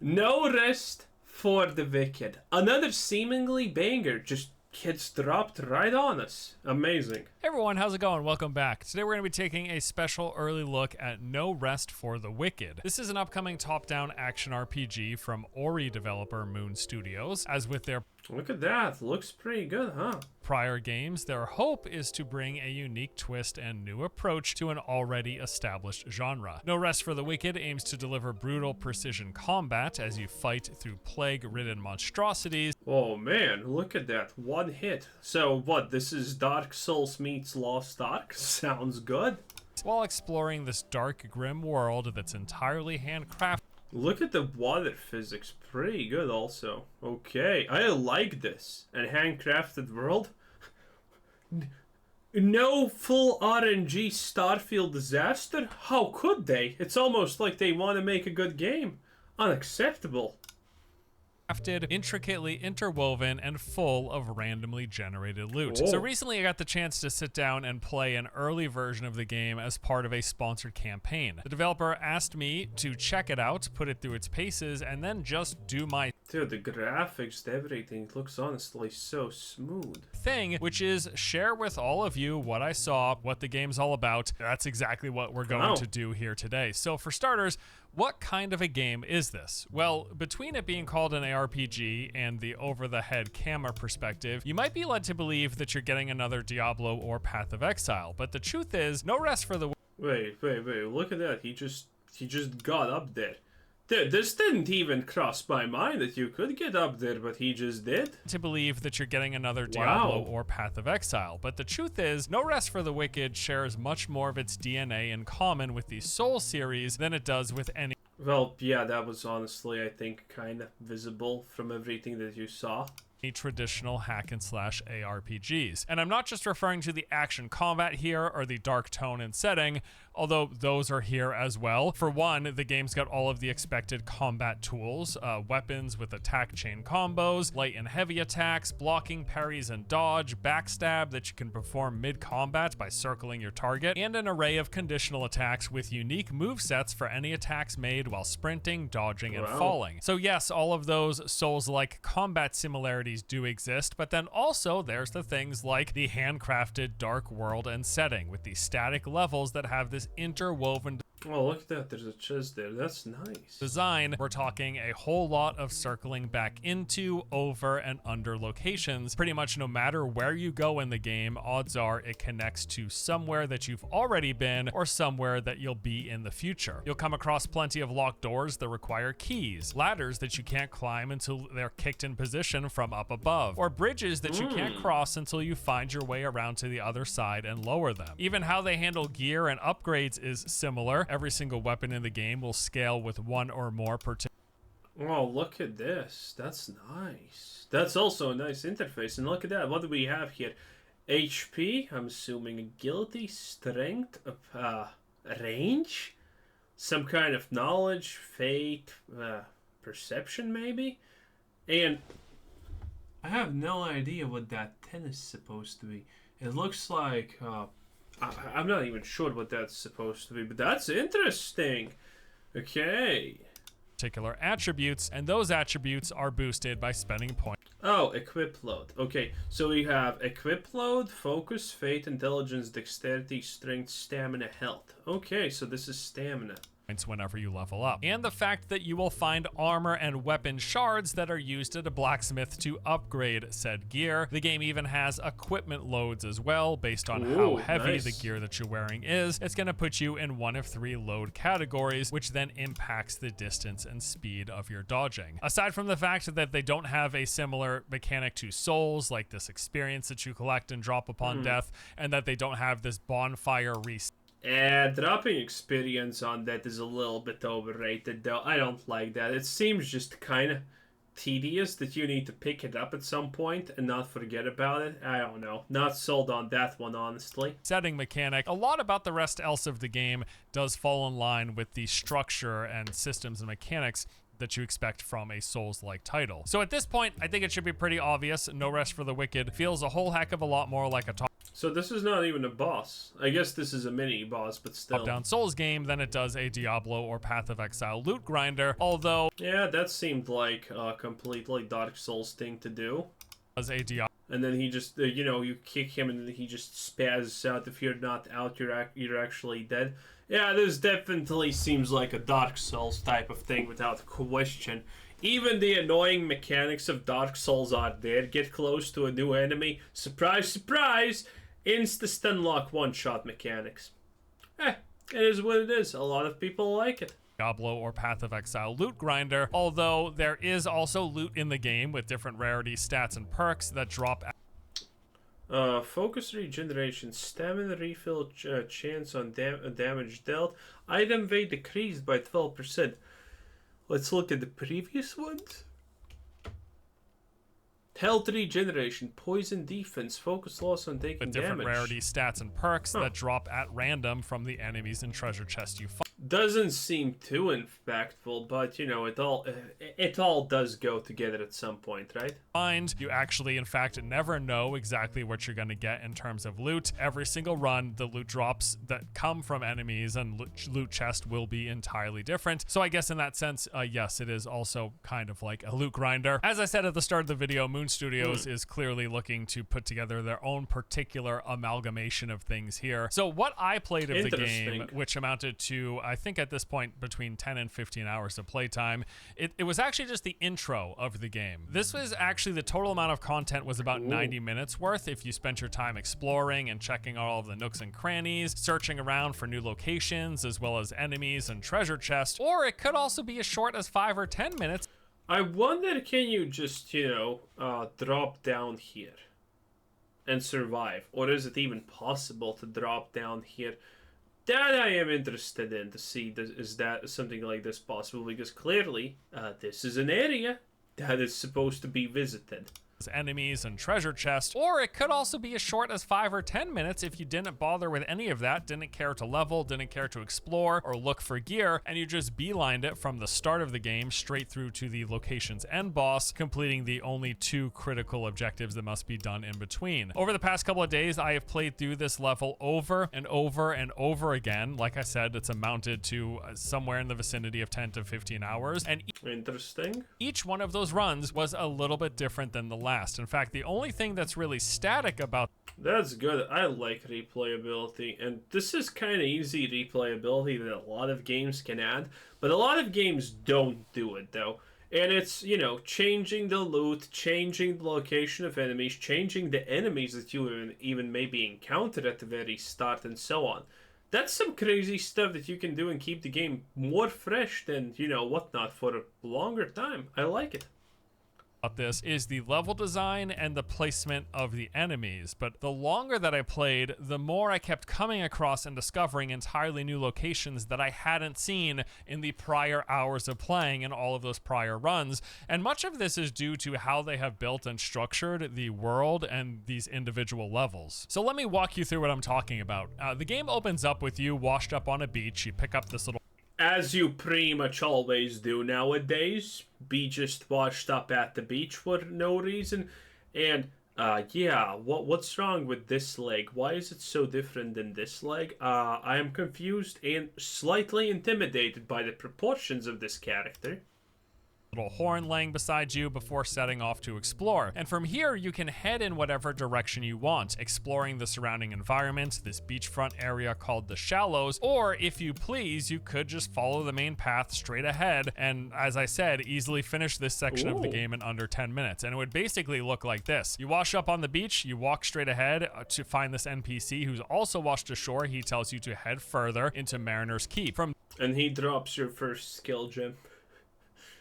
No rest for the wicked. Another seemingly banger just gets dropped right on us. Amazing. Hey everyone, how's it going? Welcome back. Today we're going to be taking a special early look at No Rest for the Wicked. This is an upcoming top-down action RPG from Ori developer Moon Studios. As with their Look at that. Looks pretty good, huh? prior games, their hope is to bring a unique twist and new approach to an already established genre. No Rest for the Wicked aims to deliver brutal precision combat as you fight through plague-ridden monstrosities. Oh man, look at that. One hit. So what, this is Dark Souls meets Lost Ark? Sounds good. While exploring this dark, grim world that's entirely handcrafted. Look at the water physics. Pretty good also. Okay, I like this. And handcrafted world? No full RNG Starfield disaster? How could they? It's almost like they want to make a good game. Unacceptable. Intricately interwoven and full of randomly generated loot. Whoa. So recently I got the chance to sit down and play an early version of the game as part of a sponsored campaign. The developer asked me to check it out, put it through its paces, and then just do my Dude, the graphics, everything looks honestly so smooth. thing, which is share with all of you what I saw, what the game's all about. That's exactly what we're going to do here today. So for starters, what kind of a game is this? Well, between it being called an ARPG and the over-the-head camera perspective, you might be led to believe that you're getting another Diablo or Path of Exile, but the truth is, No Rest for the Wait, look at that. He just got up there. Dude, this didn't even cross my mind that you could get up there, but he just did. To believe that you're getting another Diablo or Path of Exile, but the truth is, No Rest for the Wicked shares much more of its DNA in common with the Soul series than it does with any Well, yeah, that was honestly, I think, kind of visible from everything that you saw. traditional hack and slash ARPGs. And I'm not just referring to the action combat here or the dark tone and setting, although those are here as well. For one, the game's got all of the expected combat tools, weapons with attack chain combos, light and heavy attacks, blocking, parries and dodge, backstab that you can perform mid-combat by circling your target, and an array of conditional attacks with unique movesets for any attacks made while sprinting, dodging, and falling. So yes, all of those Souls-like combat similarities do exist, but then also there's the things like the handcrafted dark world and setting with the static levels that have this interwoven Oh, look at that. There's a chest there. That's nice. design. We're talking a whole lot of circling back into, over, and under locations. Pretty much no matter where you go in the game, odds are it connects to somewhere that you've already been or somewhere that you'll be in the future. You'll come across plenty of locked doors that require keys, ladders that you can't climb until they're kicked in position from up above, or bridges that you can't cross until you find your way around to the other side and lower them. Even how they handle gear and upgrades is similar. Every single weapon in the game will scale with one or more particular. Oh, look at this. That's nice. That's also a nice interface. And look at that. What do we have here? HP, I'm assuming agility, strength, range, some kind of knowledge, fate, perception maybe? And I have no idea what that 10 is supposed to be. It looks like... I'm not even sure what that's supposed to be, but that's interesting. Okay. Particular attributes, and those attributes are boosted by spending points. Oh, equip load. Okay, so we have equip load, focus, fate, intelligence, dexterity, strength, stamina, health. Okay, so this is stamina. Whenever you level up, and the fact that you will find armor and weapon shards that are used at a blacksmith to upgrade said gear. The game even has equipment loads as well, based on how heavy the gear that you're wearing is. It's going to put you in one of 3 load categories, which then impacts the distance and speed of your dodging. Aside from the fact that they don't have a similar mechanic to Souls, like this experience that you collect and drop upon death, and that they don't have this bonfire reset. Dropping experience on that is a little bit overrated, though. I don't like that. It seems just kind of tedious that you need to pick it up at some point and not forget about it. I don't know. Not sold on that one, honestly. Setting mechanic. A lot about the rest else of the game does fall in line with the structure and systems and mechanics that you expect from a Souls-like title. So at this point, I think it should be pretty obvious. No Rest for the Wicked feels a whole heck of a lot more like a So this is not even a boss. I guess this is a mini boss, but still. Top-down Souls game than it does a Diablo or Path of Exile loot grinder, although... Yeah, that seemed like a completely Dark Souls thing to do. As a Diablo. And then he just, you know, you kick him and he just spazzes out. If you're not out, you're actually dead. Yeah, this definitely seems like a Dark Souls type of thing without question. Even the annoying mechanics of Dark Souls are there. Get close to a new enemy. Surprise, surprise! Insta-stun lock one-shot mechanics. It is what it is. A lot of people like it. Diablo or Path of Exile loot grinder, although there is also loot in the game with different rarity stats and perks that drop. Focus regeneration, stamina refill, chance on damage dealt, item weight decreased by 12%. Let's look at the previous ones. Health regeneration, poison defense, focus loss on taking with different damage. Rarity stats and perks that drop at random from the enemies and treasure chests you find. Doesn't seem too impactful, but you know, it all does go together at some point, right? You actually, in fact, never know exactly what you're going to get in terms of loot. Every single run, the loot drops that come from enemies and loot chest will be entirely different. So I guess in that sense, yes, it is also kind of like a loot grinder. As I said at the start of the video, Moon Studios is clearly looking to put together their own particular amalgamation of things here. So what I played of the game, which amounted to, I think at this point, between 10 and 15 hours of playtime, it was actually just the intro of the game. This was actually the total amount of content was about 90 minutes worth if you spent your time exploring and checking all of the nooks and crannies, searching around for new locations, as well as enemies and treasure chests, or it could also be as short as 5 or 10 minutes. I wonder, can you just, you know, drop down here and survive? Or is it even possible to drop down here? That I am interested in to see, is that something like this possible? Because clearly, this is an area that is supposed to be visited. Enemies and treasure chests, or it could also be as short as 5 or 10 minutes if you didn't bother with any of that, didn't care to level, didn't care to explore or look for gear, and you just beelined it from the start of the game straight through to the location's end boss, completing the only 2 critical objectives that must be done in between. Over the past couple of days, I have played through this level over and over and over again. Like I said, it's amounted to somewhere in the vicinity of 10 to 15 hours, and interesting. Each one of those runs was a little bit different than the last. In fact, the only thing that's really static about... That's good. I like replayability, and this is kind of easy replayability that a lot of games can add, but a lot of games don't do it, though. And it's, you know, changing the loot, changing the location of enemies, changing the enemies that you even maybe encountered at the very start, and so on. That's some crazy stuff that you can do and keep the game more fresh than, you know, whatnot for a longer time. I like it. This is the level design and the placement of the enemies, but the longer that I played, the more I kept coming across and discovering entirely new locations that I hadn't seen in the prior hours of playing in all of those prior runs, and much of this is due to how they have built and structured the world and these individual levels. So let me walk you through what I'm talking about. The game opens up with you washed up on a beach. You pick up this little... As you pretty much always do nowadays, be just washed up at the beach for no reason. And, yeah, what's wrong with this leg? Why is it so different than this leg? I am confused and slightly intimidated by the proportions of this character. Little horn laying beside you before setting off to explore. And from here, you can head in whatever direction you want, exploring the surrounding environment, this beachfront area called the Shallows, or if you please, you could just follow the main path straight ahead and, as I said, easily finish this section of the game in under 10 minutes. And it would basically look like this. You wash up on the beach, you walk straight ahead to find this NPC who's also washed ashore. He tells you to head further into Mariner's Keep. And he drops your first skill gem.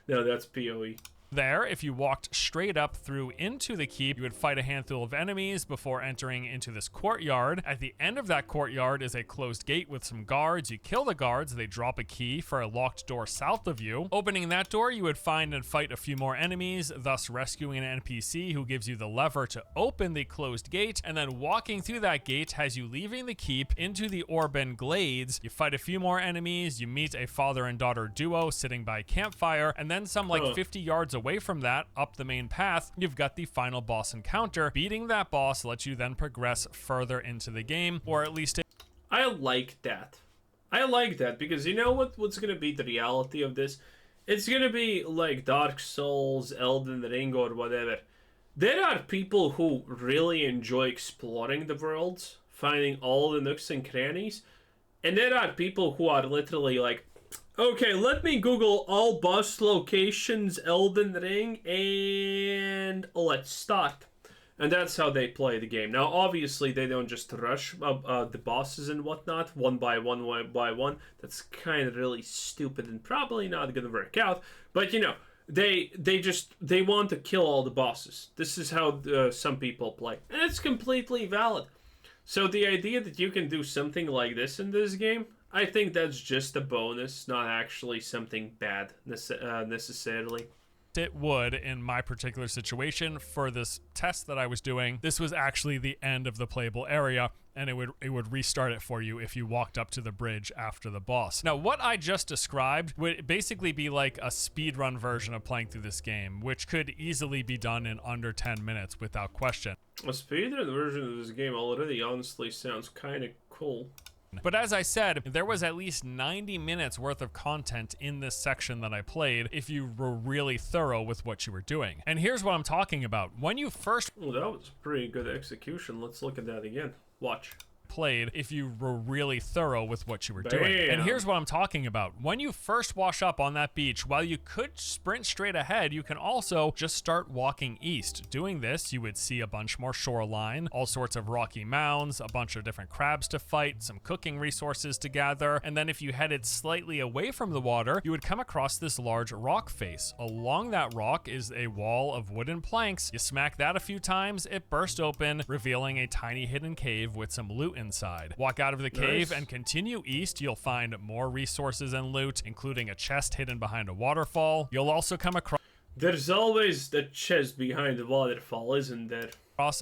No, that's PoE. There, if you walked straight up through into the keep, you would fight a handful of enemies before entering into this courtyard. At the end of that courtyard is a closed gate with some guards. You kill the guards, they drop a key for a locked door south of you. Opening that door, you would find and fight a few more enemies, thus rescuing an NPC who gives you the lever to open the closed gate, and then walking through that gate has you leaving the keep into the Orban Glades. You fight a few more enemies, you meet a father and daughter duo sitting by a campfire, and then some like 50 yards away away from that, up the main path, you've got the final boss encounter. Beating that boss lets you then progress further into the game, or at least I like that. I like that because you know what's gonna be the reality of this? It's gonna be like Dark Souls, Elden Ring, or whatever. There are people who really enjoy exploring the worlds, finding all the nooks and crannies, and there are people who are literally like, okay, let me Google all boss locations, Elden Ring, and let's start. And that's how they play the game. Now, obviously, they don't just rush the bosses and whatnot, one by one. That's kind of really stupid and probably not going to work out. But, you know, they want to kill all the bosses. This is how some people play. And it's completely valid. So the idea that you can do something like this in this game, I think that's just a bonus, not actually something bad necessarily. it would in my particular situation for this test that I was doing. This was actually the end of the playable area, and it would restart it for you if you walked up to the bridge after the boss. Now, what I just described would basically be like a speedrun version of playing through this game, which could easily be done in under 10 minutes without question. A speedrun version of this game already honestly sounds kind of cool. But as I said, there was at least 90 minutes worth of content in this section that I played if you were really thorough with what you were doing. And here's what I'm talking about. When you first... Oh, that was pretty good execution. Let's look at that again. Watch. Played if you were really thorough with what you were doing. And here's what I'm talking about. When you first wash up on that beach, while you could sprint straight ahead, you can also just start walking east. Doing this, you would see a bunch more shoreline, all sorts of rocky mounds, a bunch of different crabs to fight, some cooking resources to gather, and then if you headed slightly away from the water, you would come across this large rock face. Along that rock is a wall of wooden planks. You smack that a few times, it bursts open, revealing a tiny hidden cave with some loot inside. Walk out of the cave and continue east. You'll find more resources and loot, including a chest hidden behind a waterfall. You'll also come across... There's always the chest behind the waterfall, isn't there?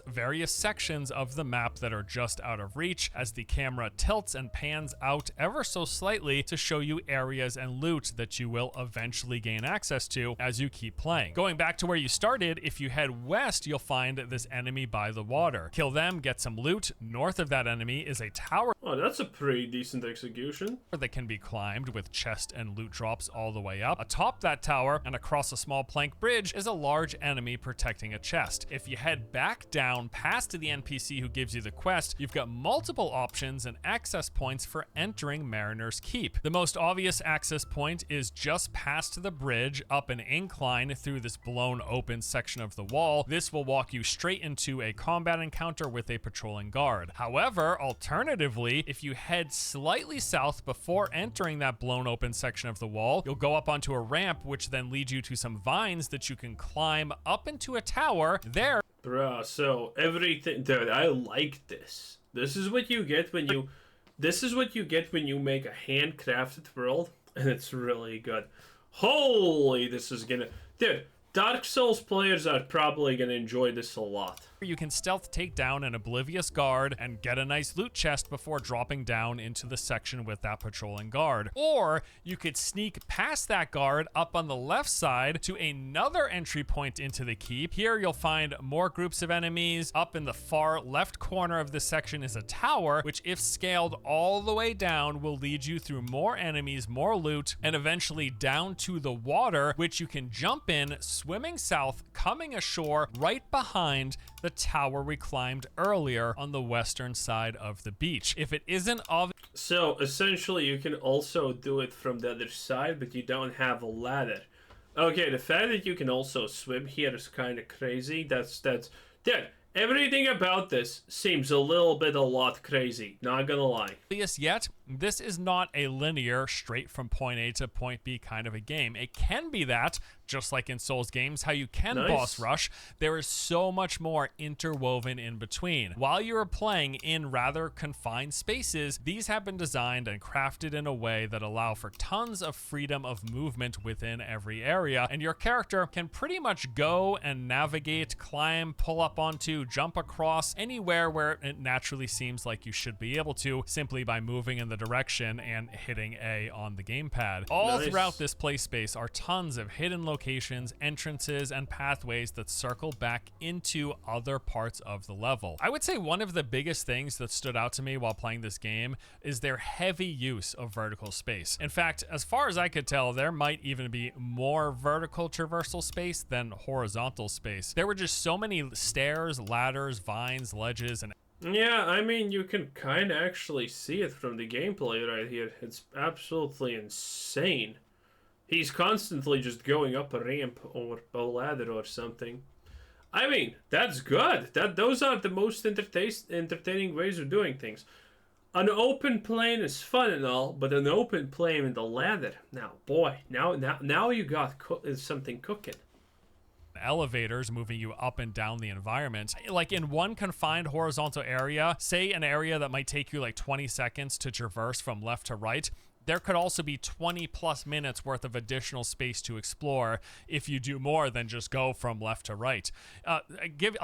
Various sections of the map that are just out of reach as the camera tilts and pans out ever so slightly to show you areas and loot that you will eventually gain access to as you keep playing. Going back to where you started, if you head west, you'll find this enemy by the water. Kill them, get some loot. North of that enemy is a tower. Oh, that's a pretty decent execution. That can be climbed with chest and loot drops all the way up. Atop that tower and across a small plank bridge is a large enemy protecting a chest. If you head back down past the NPC who gives you the quest, you've got multiple options and access points for entering Mariner's Keep. The most obvious access point is just past the bridge up an incline through this blown open section of the wall. This will walk you straight into a combat encounter with a patrolling guard. However, alternatively, if you head slightly south before entering that blown open section of the wall, you'll go up onto a ramp which then leads you to some vines that you can climb up into a tower. There, bruh, so everything, dude, I like this. This is what you get when you make a handcrafted world, and it's really good. Holy, this is gonna, dude, Dark Souls players are probably gonna enjoy this a lot. You can stealth take down an oblivious guard and get a nice loot chest before dropping down into the section with that patrolling guard. Or you could sneak past that guard up on the left side to another entry point into the keep. Here you'll find more groups of enemies. Up in the far left corner of this section is a tower, which if scaled all the way down will lead you through more enemies, more loot, and eventually down to the water, which you can jump in, swimming south, coming ashore right behind the tower we climbed earlier on the western side of the beach. If it isn't obvious... So, essentially, you can also do it from the other side, but you don't have a ladder. Okay, the fact that you can also swim here is kind of crazy. That's... Dude, everything about this seems a lot crazy, not gonna lie. Yet, this is not a linear, straight from point A to point B kind of a game. It can be that, just like in Souls games, how you can boss rush, there is so much more interwoven in between. While you are playing in rather confined spaces, these have been designed and crafted in a way that allow for tons of freedom of movement within every area, and your character can pretty much go and navigate, climb, pull up onto, jump across anywhere where it naturally seems like you should be able to, simply by moving in the direction and hitting A on the gamepad. All throughout this play space are tons of hidden locations locations, entrances, and pathways that circle back into other parts of the level. I would say one of the biggest things that stood out to me while playing this game is their heavy use of vertical space. In fact, as far as I could tell, there might even be more vertical traversal space than horizontal space. There were just so many stairs, ladders, vines, ledges, and Yeah, I mean, you can kind of actually see it from the gameplay right here. It's absolutely insane. He's constantly just going up a ramp or a ladder or something. I mean, that's good. Those are the most entertaining ways of doing things. An open plane is fun and all, but an open plane with a ladder. Now, boy, now you got something cooking. Elevators moving you up and down the environment. Like in one confined horizontal area, say an area that might take you like 20 seconds to traverse from left to right, there could also be 20 plus minutes worth of additional space to explore if you do more than just go from left to right. I'll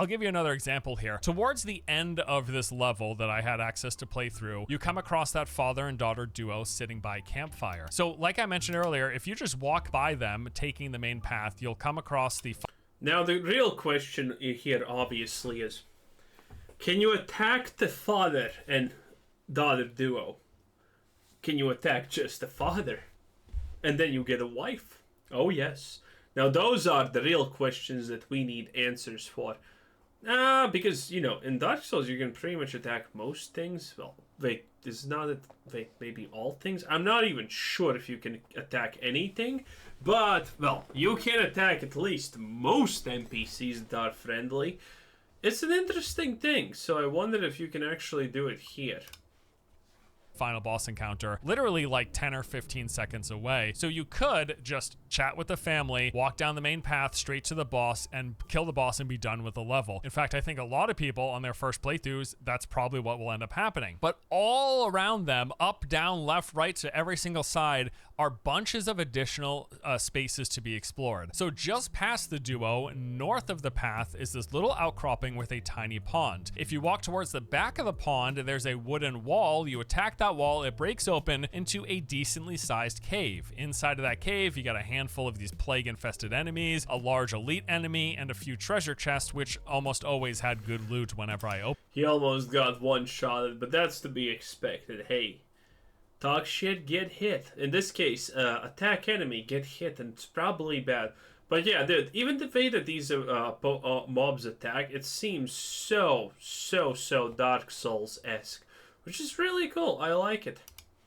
give you another example here. Towards the end of this level that I had access to play through, you come across that father and daughter duo sitting by a campfire. So like I mentioned earlier, if you just walk by them taking the main path, you'll come across the... Now the real question here obviously is, can you attack the father and daughter duo? Can you attack just the father? And then you get a wife? Oh yes. Now those are the real questions that we need answers for. Because, you know, in Dark Souls you can pretty much attack most things. Well, wait, is not it, wait, maybe all things? I'm not even sure if you can attack anything. But, well, you can attack at least most NPCs that are friendly. It's an interesting thing, so I wonder if you can actually do it here. Final boss encounter literally like 10 or 15 seconds away. So you could just chat with the family, walk down the main path straight to the boss and kill the boss and be done with the level. In fact, I think a lot of people on their first playthroughs, that's probably what will end up happening. But all around them, up, down, left, right, to every single side, are bunches of additional spaces to be explored. So just past the duo, north of the path, is this little outcropping with a tiny pond. If you walk towards the back of the pond, there's a wooden wall. You attack that wall, it breaks open into a decently sized cave. Inside of that cave, you got a handful of these plague-infested enemies, a large elite enemy, and a few treasure chests, which almost always had good loot whenever I opened. He almost got one-shotted, but that's to be expected. Hey, talk shit, get hit. In this case, attack enemy, get hit, and it's probably bad. But yeah, dude, even the way that these mobs attack, it seems so Dark Souls-esque, which is really cool. I like it.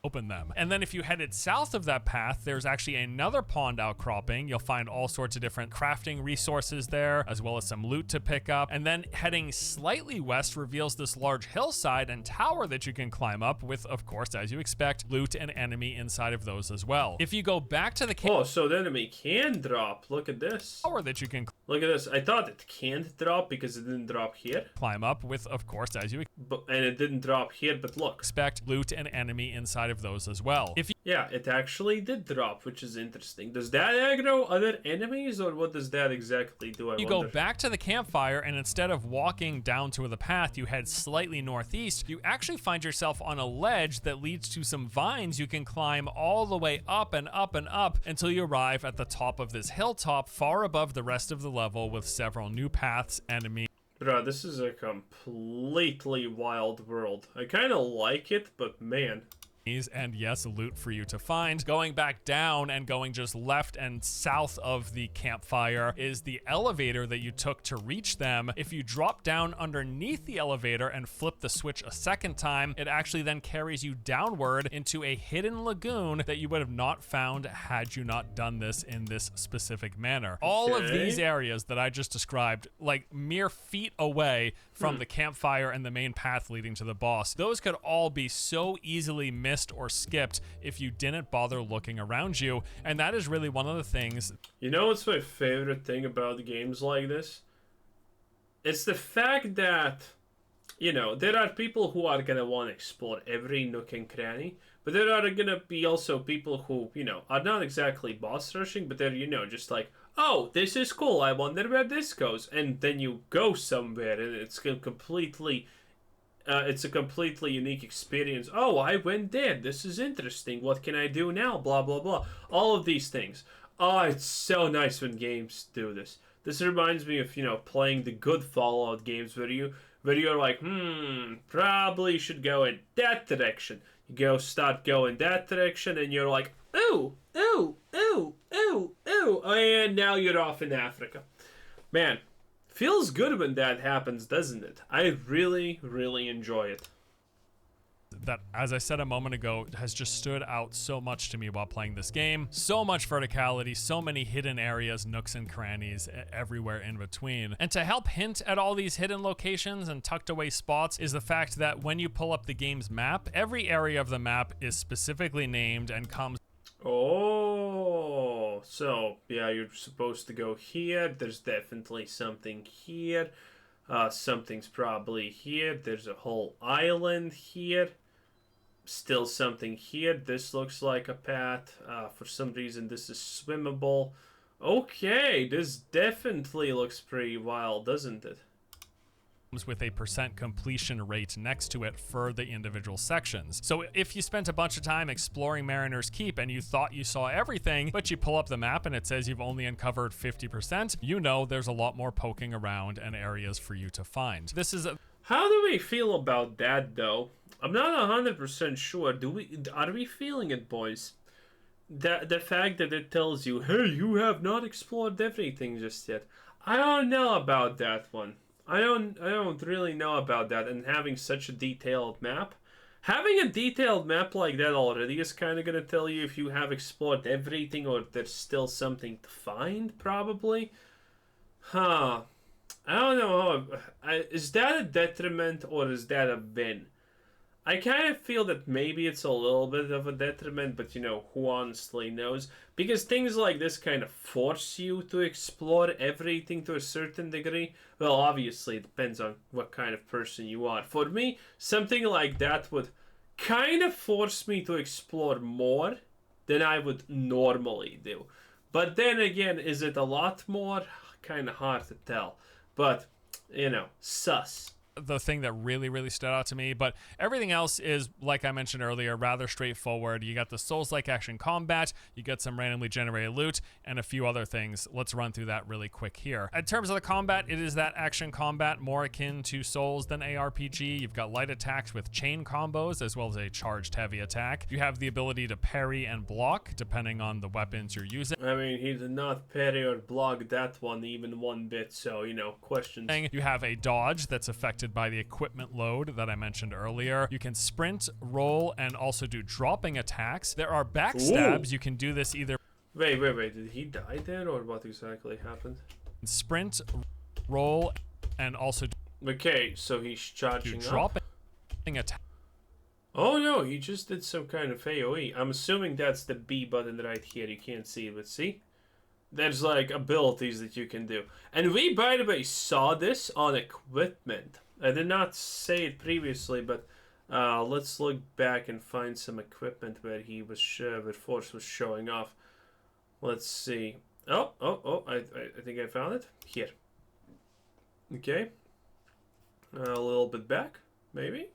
Open them. And then if you headed south of that path, there's actually another pond outcropping. You'll find all sorts of different crafting resources there, as well as some loot to pick up. And then heading slightly west reveals this large hillside and tower that you can climb up with, of course, as you expect, loot and enemy inside of those as well. If you go back to the Oh, so the enemy can drop. Look at this. Tower that you can look at this. I thought it can't drop because it didn't drop here. Climb up with, of course, as you and it didn't drop here, but look. Expect loot and enemy inside of those as well. If you Yeah, it actually did drop, which is interesting. Does that aggro other enemies, or what does that exactly do? You go back to the campfire, and instead of walking down to the path, you head slightly northeast. You actually find yourself on a ledge that leads to some vines you can climb all the way up and up and up until you arrive at the top of this hilltop far above the rest of the level with several new paths, enemies. Bruh, this is a completely wild world. I kind of like it, but man. And yes, loot for you to find. Going back down and going just left and south of the campfire is the elevator that you took to reach them. If you drop down underneath the elevator and flip the switch a second time, it actually then carries you downward into a hidden lagoon that you would have not found had you not done this in this specific manner. All of these areas that I just described, like mere feet away from the campfire and the main path leading to the boss, those could all be so easily missed or skipped if you didn't bother looking around you, and that is really one of the things. You know what's my favorite thing about games like this? It's the fact that, you know, there are people who are gonna want to explore every nook and cranny, but there are gonna be also people who, you know, are not exactly boss rushing, but they're, you know, just like, oh, this is cool, I wonder where this goes, and then you go somewhere and it's a completely unique experience. Oh, I went there. This is interesting. What can I do now? Blah, blah, blah. All of these things. Oh, it's so nice when games do this. This reminds me of, playing the good Fallout games where you're like, probably should go in that direction. You start going that direction, and you're like, ooh, ooh, ooh, ooh, ooh, and now you're off in Africa. Man, feels good when that happens, doesn't it? I really, really enjoy it. That, as I said a moment ago, has just stood out so much to me while playing this game. So much verticality, so many hidden areas, nooks and crannies, everywhere in between. And to help hint at all these hidden locations and tucked away spots is the fact that when you pull up the game's map, every area of the map is specifically named and comes... Oh, so, yeah, you're supposed to go here. There's definitely something here. Something's probably here. There's a whole island here. Still something here. This looks like a path. For some reason, this is swimmable. Okay, this definitely looks pretty wild, doesn't it? With a % completion rate next to it for the individual sections. So if you spent a bunch of time exploring Mariner's Keep and you thought you saw everything, but you pull up the map and it says you've only uncovered 50%, you know there's a lot more poking around and areas for you to find. This is a... How do we feel about that, though? I'm not 100% sure. Are we feeling it, boys? The fact that it tells you, hey, you have not explored everything just yet. I don't know about that one. I don't really know about that. And having such a detailed map, having a detailed map like that already is kind of gonna tell you if you have explored everything or there's still something to find, probably. Huh. I don't know. Is that a detriment or is that a win? I kind of feel that maybe it's a little bit of a detriment, but who honestly knows? Because things like this kind of force you to explore everything to a certain degree. Well, obviously, it depends on what kind of person you are. For me, something like that would kind of force me to explore more than I would normally do. But then again, is it a lot more? Kind of hard to tell. But, sus. The thing that really stood out to me, but everything else is, like I mentioned earlier, rather straightforward. You got the Souls-like action combat, you get some randomly generated loot, and a few other things. Let's run through that really quick here. In terms of the combat, it is that action combat more akin to Souls than ARPG. You've got light attacks with chain combos, as well as a charged heavy attack. You have the ability to parry and block, depending on the weapons you're using. I mean, he did not parry or block that one even one bit, so, questions. You have a dodge that's affected by the equipment load that I mentioned earlier. You can sprint, roll, and also do dropping attacks. There are backstabs. Ooh. You can do this either... Wait. Did he die there, or what exactly happened? Sprint, roll, and also... Okay, so he's charging dropping attack. Oh no, he just did some kind of AoE. I'm assuming that's the B button right here. You can't see it, but see? There's like abilities that you can do. And we, by the way, saw this on equipment. I did not say it previously, but let's look back and find some equipment where he was where Force was showing off. Let's see. Oh! I think I found it here. Okay. A little bit back, maybe.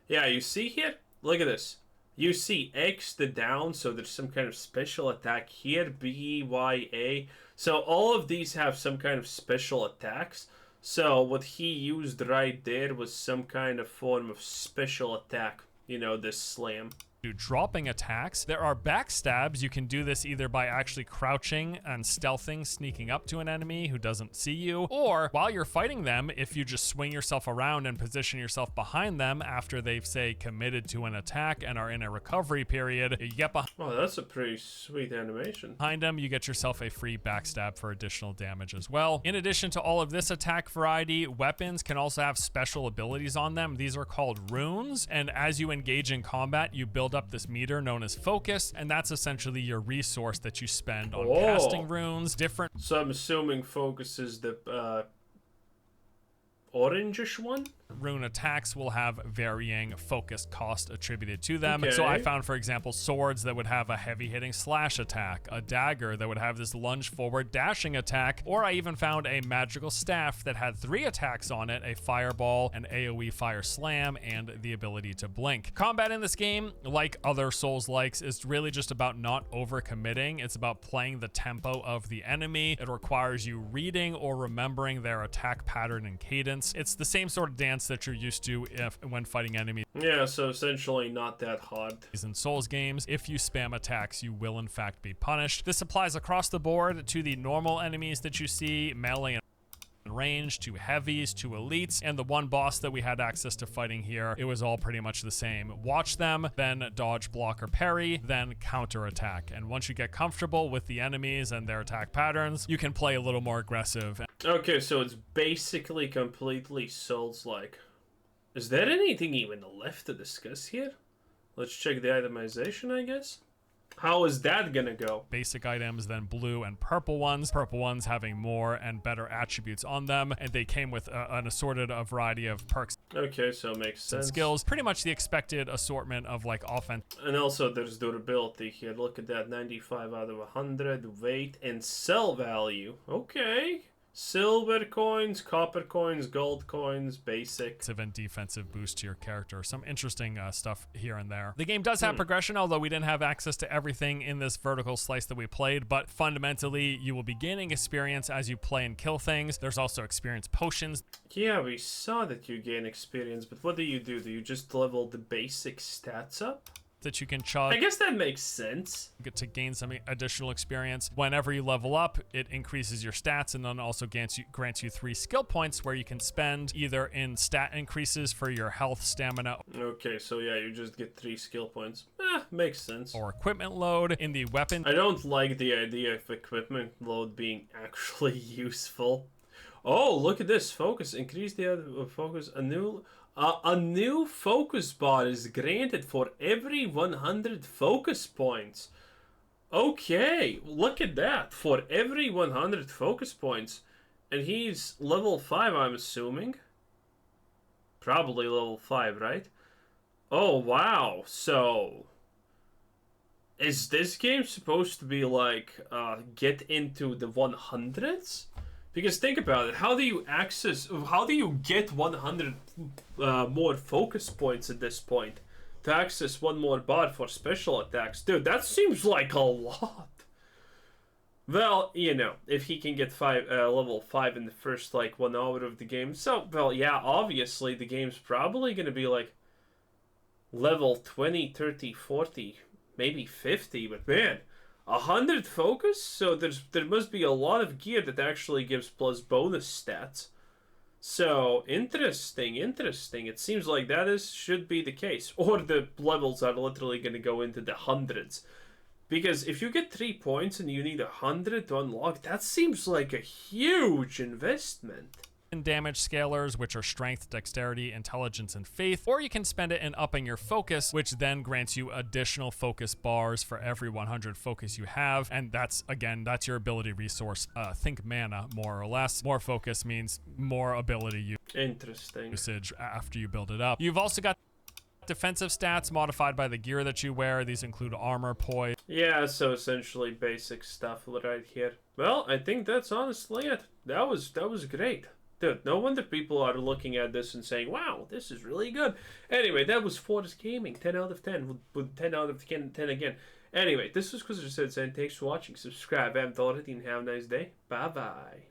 Yeah, you see here. Look at this. You see X the down, so there's some kind of special attack here. B, Y, A. So all of these have some kind of special attacks. So what he used right there was some kind of form of special attack. This slam. Do dropping attacks. There are backstabs. You can do this either by actually crouching and stealthing, sneaking up to an enemy who doesn't see you, or while you're fighting them, if you just swing yourself around and position yourself behind them after they've, say, committed to an attack and are in a recovery period, you get behind... Oh, that's a pretty sweet animation. Behind them, you get yourself a free backstab for additional damage as well. In addition to all of this attack variety, weapons can also have special abilities on them. These are called runes, and as you engage in combat, you build up this meter known as focus, and that's essentially your resource that you spend on casting runes. So I'm assuming focus is the orangish one? Rune attacks will have varying focus cost attributed to them. Okay. So I found, for example, swords that would have a heavy hitting slash attack, a dagger that would have this lunge forward dashing attack, or I even found a magical staff that had 3 attacks on it, a fireball, an AoE fire slam, and the ability to blink. Combat in this game, like other Souls-likes, is really just about not overcommitting. It's about playing the tempo of the enemy. It requires you reading or remembering their attack pattern and cadence. It's the same sort of dance that you're used to when fighting enemies. Yeah, so essentially not that hard. In Souls games, if you spam attacks, you will in fact be punished. This applies across the board to the normal enemies that you see, melee and range, to heavies, to elites, and the one boss that we had access to fighting here, it was all pretty much the same. Watch them, then dodge, block, or parry, then counter attack. And once you get comfortable with the enemies and their attack patterns, you can play a little more aggressive. Okay, so it's basically completely Souls-like. Is there anything even left to discuss here? Let's check the itemization, I guess. How is that gonna go? Basic items, then blue and purple ones. Purple ones having more and better attributes on them, and they came with an assorted variety of perks. Okay, so it makes sense. And skills, pretty much the expected assortment of like offense. And also there's durability here. Look at that, 95 out of 100, weight and sell value. Okay. Silver coins, copper coins, gold coins, basic. And defensive boost to your character. Some interesting stuff here and there. The game does have progression, although we didn't have access to everything in this vertical slice that we played, but fundamentally you will be gaining experience as you play and kill things. There's also experience potions. Yeah, we saw that you gain experience, but what do? Do you just level the basic stats up? That you can chug. I guess that makes sense. To gain some additional experience. Whenever you level up, it increases your stats and then also grants you 3 skill points where you can spend either in stat increases for your health, stamina. Okay, so yeah, you just get 3 skill points. Makes sense. Or equipment load in the weapon. I don't like the idea of equipment load being actually useful. Oh, look at this. Focus. Increase the focus. A new focus bar is granted for every 100 focus points. Okay, look at that. For every 100 focus points. And he's level 5, I'm assuming. Probably level 5, right? Oh, wow. So, is this game supposed to be like, get into the 100s? Because think about it, how do you get 100 more focus points at this point? To access 1 more bar for special attacks? Dude, that seems like a lot. Well, you know, if he can get level 5 in the first, like, 1 hour of the game. So, well, yeah, obviously the game's probably going to be, like, level 20, 30, 40, maybe 50. But, man, 100 focus? So there must be a lot of gear that actually gives plus bonus stats. So, interesting. It seems like that should be the case. Or the levels are literally going to go into the hundreds. Because if you get 3 points and you need 100 to unlock, that seems like a huge investment. Damage scalars, which are strength, dexterity, intelligence, and faith, or you can spend it in upping your focus, which then grants you additional focus bars for every 100 focus you have, and that's your ability resource. Think mana, more or less. More focus means more ability usage after you build it up. You've also got defensive stats modified by the gear that you wear. These include armor, poise. Yeah, so essentially basic stuff right here. Well, I think that's honestly it. That was great. Dude, no wonder people are looking at this and saying, wow, this is really good. Anyway, that was Forest Gaming. 10 out of 10. With 10 out of 10 again. Anyway, this was Chris saying thanks for watching. Subscribe, and have a nice day. Bye-bye.